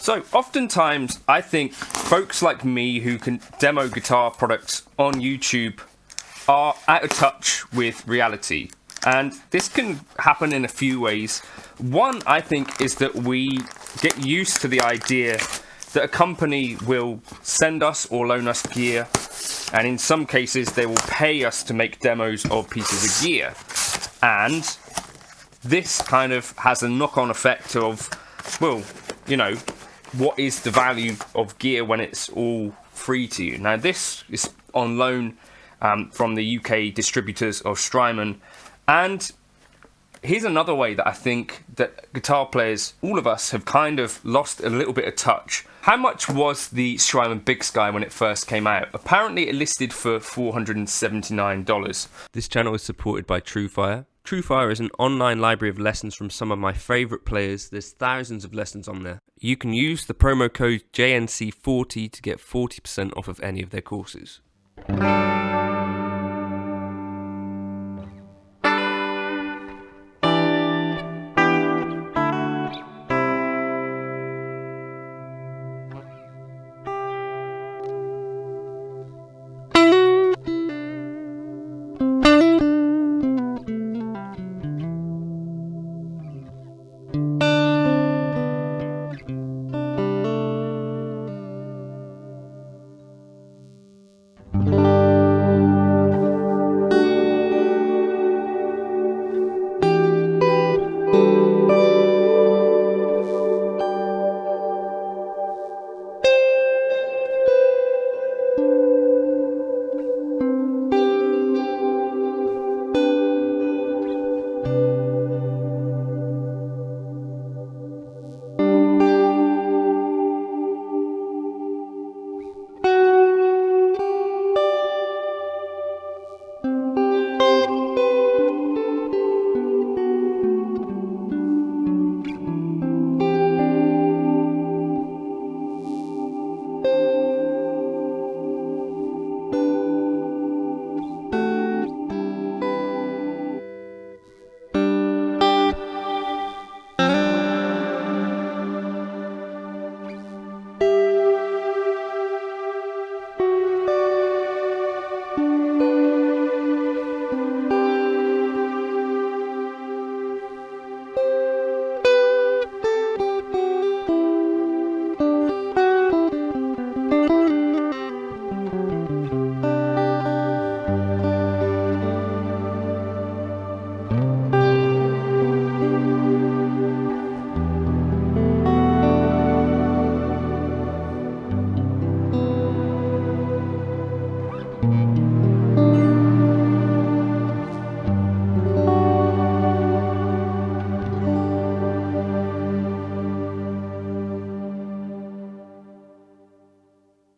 So, oftentimes, I think folks like me who can demo guitar products on YouTube are out of touch with reality. And this can happen in a few ways. One, I think, is that we get used to the idea that a company will send us or loan us gear, and in some cases, they will pay us to make demos of pieces of gear. And this kind of has a knock-on effect of, well, you know, what is the value of gear when it's all free to you? Now, this is on loan from the UK distributors of Strymon, and here's another way that I think that guitar players, all of us, have kind of lost a little bit of touch. How much was the Strymon Big Sky when it first came out? Apparently it listed for $479. This channel is supported by TrueFire. TrueFire is an online library of lessons from some of my favourite players. There's thousands of lessons on there. You can use the promo code JNC40 to get 40% off of any of their courses.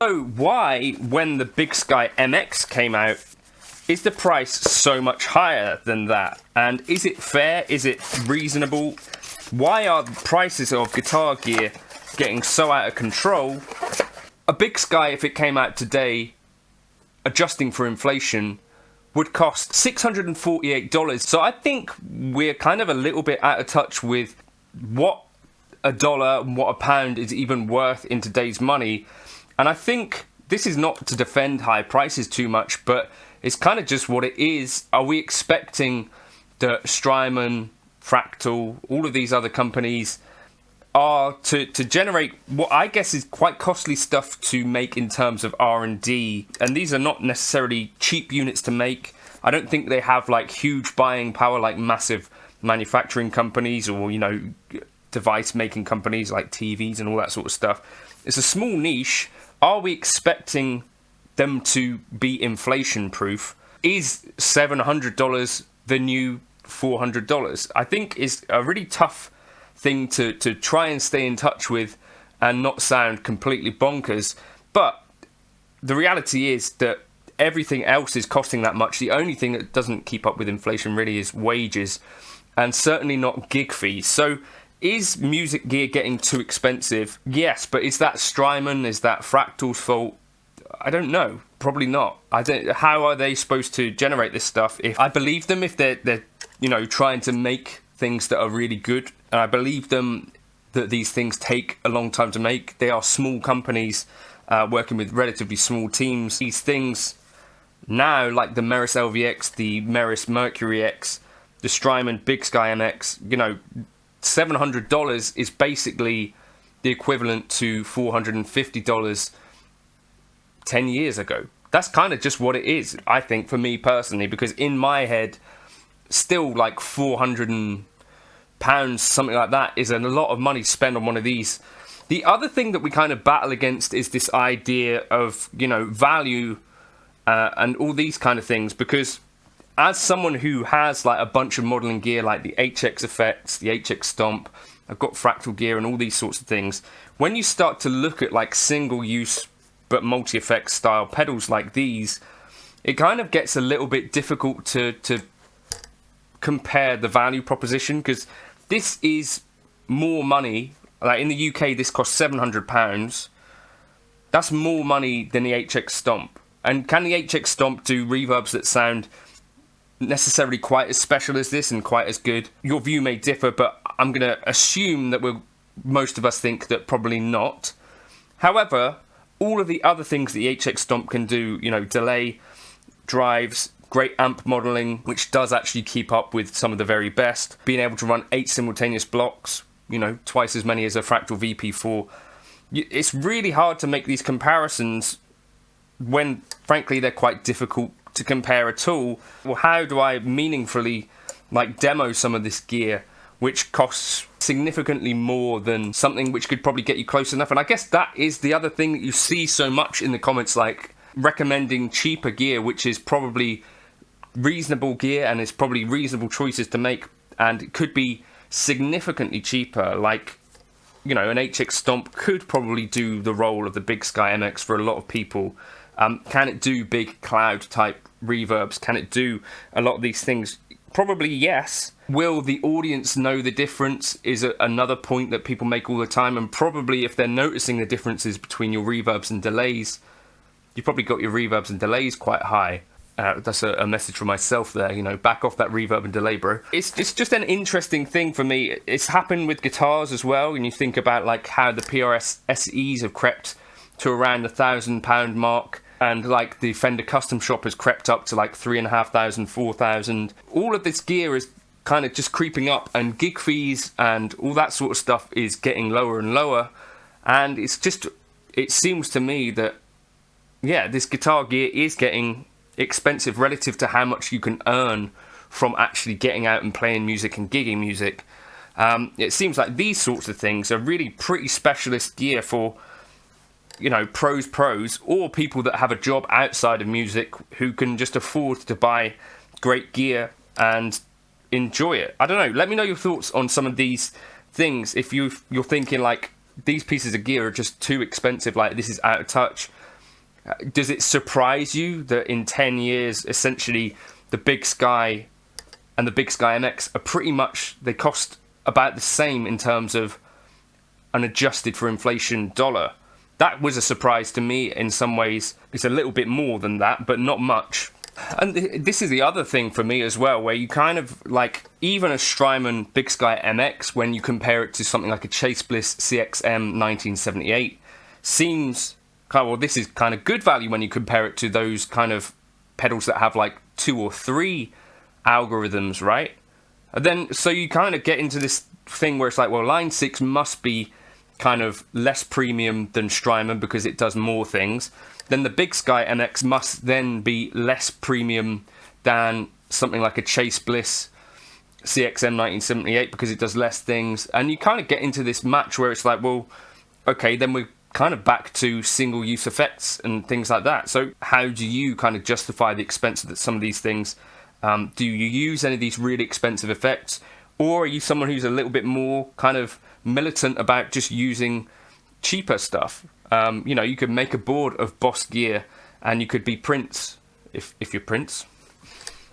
So why, when the Big Sky MX came out, is the price so much higher than that? And is it fair? Is it reasonable? Why are the prices of guitar gear getting so out of control? A Big Sky, if it came out today, adjusting for inflation, would cost $648. So I think we're kind of a little bit out of touch with what a dollar and what a pound is even worth in today's money. And I think this is not to defend high prices too much, but it's kind of just what it is. Are we expecting that Strymon, Fractal, all of these other companies are to generate what I guess is quite costly stuff to make in terms of R&D? And these are not necessarily cheap units to make. I don't think they have like huge buying power like massive manufacturing companies or, you know, device making companies like TVs and all that sort of stuff. It's a small niche. Are we expecting them to be inflation proof? Is $700 the new $400? I think is a really tough thing to try and stay in touch with and not sound completely bonkers. But the reality is that everything else is costing that much. The only thing that doesn't keep up with inflation really is wages, and certainly not gig fees. So is music gear getting too expensive? Yes, but is that Strymon? Is that Fractal's fault? I don't know. Probably not. How are they supposed to generate this stuff? If I believe them, if they're you know, trying to make things that are really good, and I believe them that these things take a long time to make. They are small companies working with relatively small teams. These things now, like the Meris LVX, the Meris Mercury X, the Strymon Big Sky MX, you know, $700 is basically the equivalent to $450 10 years ago. That's kind of just what it is, I think, for me personally, because in my head, still like £400, something like that, is a lot of money spent on one of these. The other thing that we kind of battle against is this idea of, you know, value and all these kind of things, because as someone who has like a bunch of modeling gear like the HX Effects, the HX Stomp, I've got Fractal gear and all these sorts of things, when you start to look at like single use but multi-effects style pedals like these, it kind of gets a little bit difficult to compare the value proposition, because this is more money. Like in the UK, this costs £700. That's more money than the HX Stomp. And can the HX Stomp do reverbs that sound necessarily quite as special as this and quite as good? Your view may differ, but I'm going to assume that most of us think that probably not. However, all of the other things the HX Stomp can do, you know, delay, drives, great amp modeling, which does actually keep up with some of the very best, being able to run 8 simultaneous blocks, you know, twice as many as a Fractal VP4. It's really hard to make these comparisons when, frankly, they're quite difficult to compare at all. Well, how do I meaningfully, like, demo some of this gear, which costs significantly more than something which could probably get you close enough? And I guess that is the other thing that you see so much in the comments, like recommending cheaper gear, which is probably reasonable gear and is probably reasonable choices to make, and it could be significantly cheaper. Like, you know, an HX Stomp could probably do the role of the Big Sky MX for a lot of people. Can it do big cloud type reverbs? Can it do a lot of these things? Probably yes. Will the audience know the difference is another point that people make all the time, and probably if they're noticing the differences between your reverbs and delays, you've probably got your reverbs and delays quite high. That's a message for myself there, you know, back off that reverb and delay, bro. It's just an interesting thing for me. It's happened with guitars as well, and you think about like how the PRS SEs have crept to around the £1,000 mark, and like the Fender Custom Shop has crept up to like 3,500, 4,000. All of this gear is kind of just creeping up, and gig fees and all that sort of stuff is getting lower and lower. And it's just, it seems to me that, yeah, this guitar gear is getting expensive relative to how much you can earn from actually getting out and playing music and gigging music. It seems like these sorts of things are really pretty specialist gear for, you know, pros, or people that have a job outside of music who can just afford to buy great gear and enjoy it. I don't know. Let me know your thoughts on some of these things. If you're thinking like these pieces of gear are just too expensive, like this is out of touch. Does it surprise you that in 10 years, essentially, the Big Sky and the Big Sky MX are pretty much, they cost about the same in terms of an adjusted for inflation dollar? That was a surprise to me in some ways. It's a little bit more than that, but not much. And this is the other thing for me as well, where you kind of, like, even a Strymon Big Sky MX, when you compare it to something like a Chase Bliss CMX1978, seems kind of, well, this is kind of good value when you compare it to those kind of pedals that have like 2 or 3 algorithms, right? And then, so you kind of get into this thing where it's like, well, Line 6 must be kind of less premium than Strymon because it does more things. Then the Big Sky MX must then be less premium than something like a Chase Bliss CMX1978 because it does less things. And you kind of get into this match where it's like, well, okay, then we're kind of back to single use effects and things like that. So how do you kind of justify the expense of some of these things? Do you use any of these really expensive effects? Or are you someone who's a little bit more kind of militant about just using cheaper stuff? You know, you could make a board of Boss gear and you could be Prince if you're Prince.